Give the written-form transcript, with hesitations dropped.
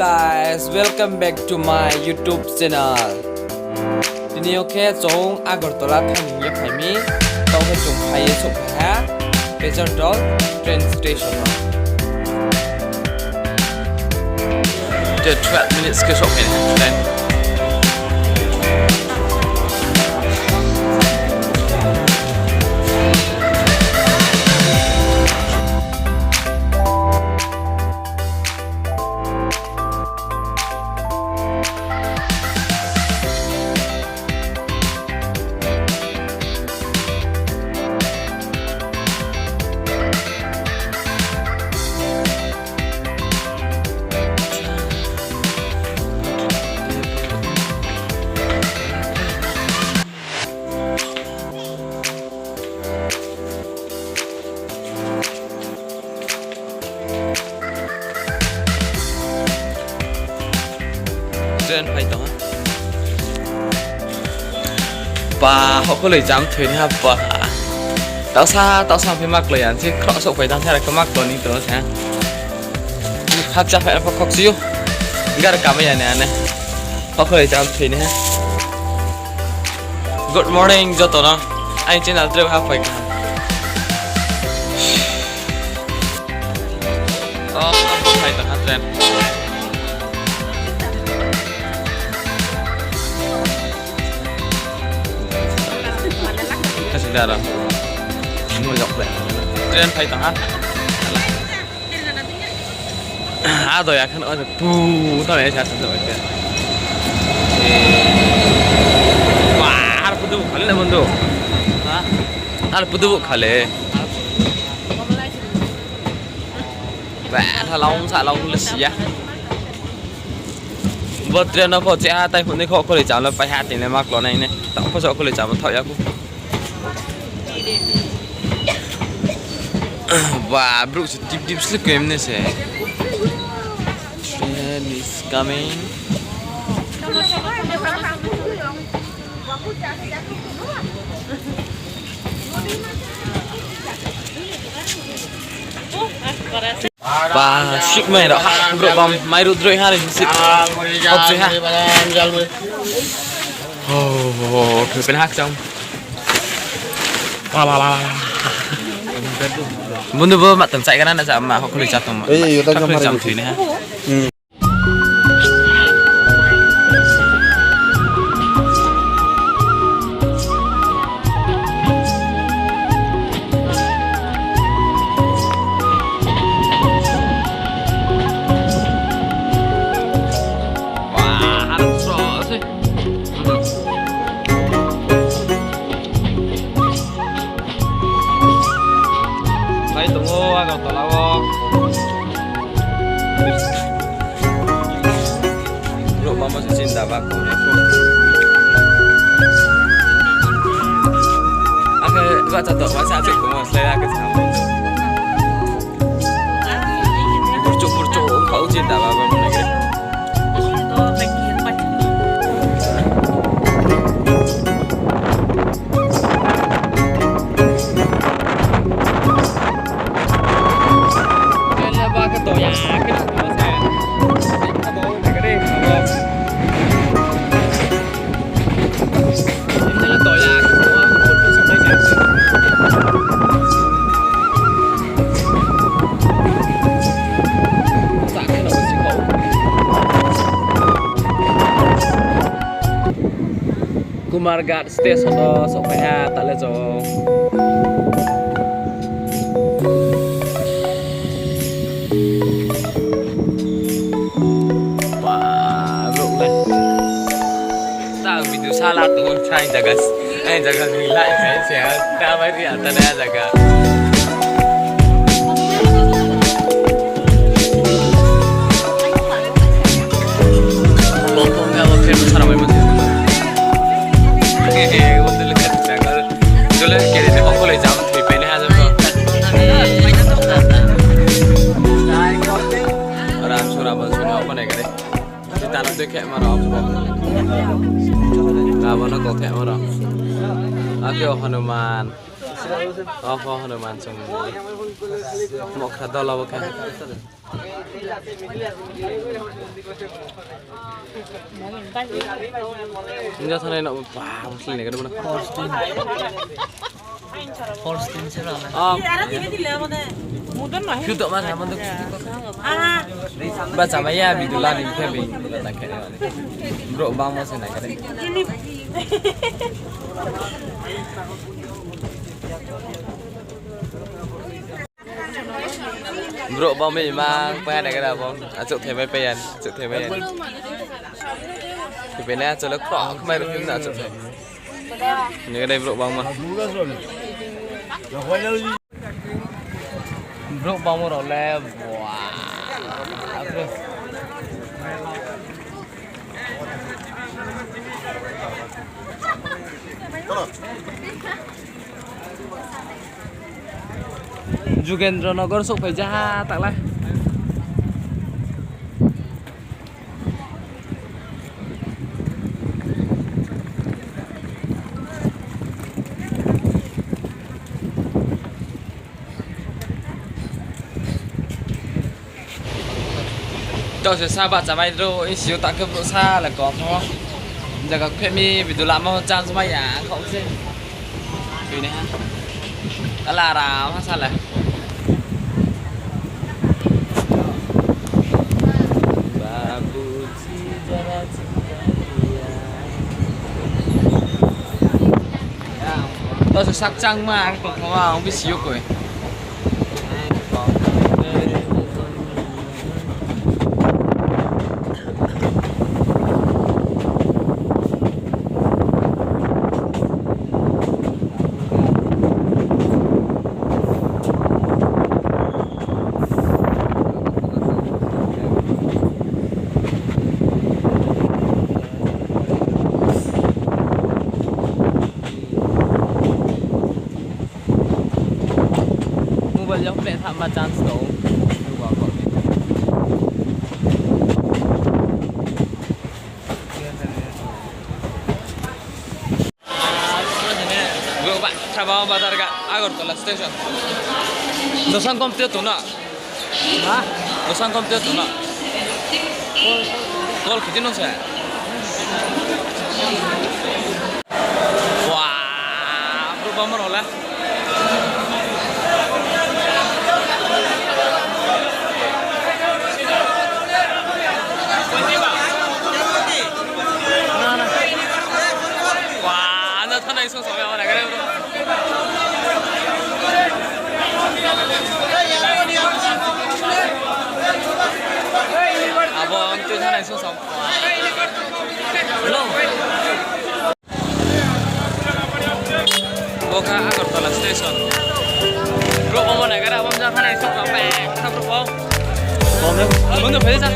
guys, welcome back to my YouTube channel. Today Akhe chong Agartala Thang ye phaimi tau he chong phai sok ha Joto train station. The 12 minutes ke sok train. Phải đó bà họ có lời dám thuyền ha bà tao xa phải mắc lời anh chứ khó sợ phải đang theo lại có mắc tuần đi tới sáng hát chắc phải là phải khóc xíu gạt cả mấy này này họ có lời dám thuyền ha. Good morning Joto nó anh trên là drive half phải phải tận hát lên ra rồi mua dọc về trên phải tao hát rồi à khăn ơi pu tao này chả rồi kìa wah harus putu khale lah bendo harus putu khale vẽ thà long xả long lịch sử vợ trên nó phô trẻ tay phụ nữ khó có thể chạm là phải hát thì này mắc lo này này tao không sợ có thể chạm một thỏi cũng wow, bro, so deep sleep game nih sih. Train is coming. Bah, shik mày đó, bro, bom, mai rút rồi ha, shik. Hop sih ha. Oh,คือเป็นฮักจัง. Wah. Bunda bo mak tem sai kan nak sama aku boleh jatuh mak. Iya, kita kemarin jam sini ha. Wah, harus so sih. Hãy tụng ô Agartala Lúc mà mình sẽ xin đà bạc của Akhe, gak catat masa asik kuma saya ke sama. Burcuk kau cinta apa negeri. Margat stage atau sok payah tak lezo. Wah, bro lah. Tahu video salah tu try jaga nilai saya. Tak mari atas dia jaga. Lontong kalau film sarang memang Dulu kira ni aku boleh jam tu pilih aja tu. Orang surabaya apa nak kira? Kita nak tu kayak mana apa? Apa nak kau kayak mana? Aku Hanuman Kho Hanuman semua. Mau kata lah bukan. Ini thằng này nó wow, gì này cái đúng không? Holstein sila. Cứ tụi mà thằng mình được. Ba chả mấy ya bị tụi la đi theo bị là cái này. Bro bao nhiêu này cái đấy. Bro bao nhiêu mà quen này cái nào không? Chụp thêm mấy pen, chụp thêm mấy. Thì bên này cho nó cọ không may được những nào chụp thêm. Như đây bro bao mà. Bro bao nhiêu rồi le, wow. Jugendranogor sok phải jahat tak lah. Đâu sẽ xa bạn chả may đâu, ý xíu tặng cơm độ xa là có không? Giờ các phê mi bị tụi làm mà trang cho mày à, không chứ? Vì này ha, đó là rào hay sao lại? Đâu sẽ sắc trăng mà, không biết xíu cười. Giống để thăm chance tổ vừa bạn travel bazar ka Agartala station dosan complete tu na dosan complete tu na call kitin no sa wah berubah merolah. Thân này xuống sổ này cái đây à vâng từ thân này xuống sổ hello vô ca Agartala station bro bom này cái nào bom ra thân này xuống sổ mẹ sao bro bom bom đâu muốn được phải ra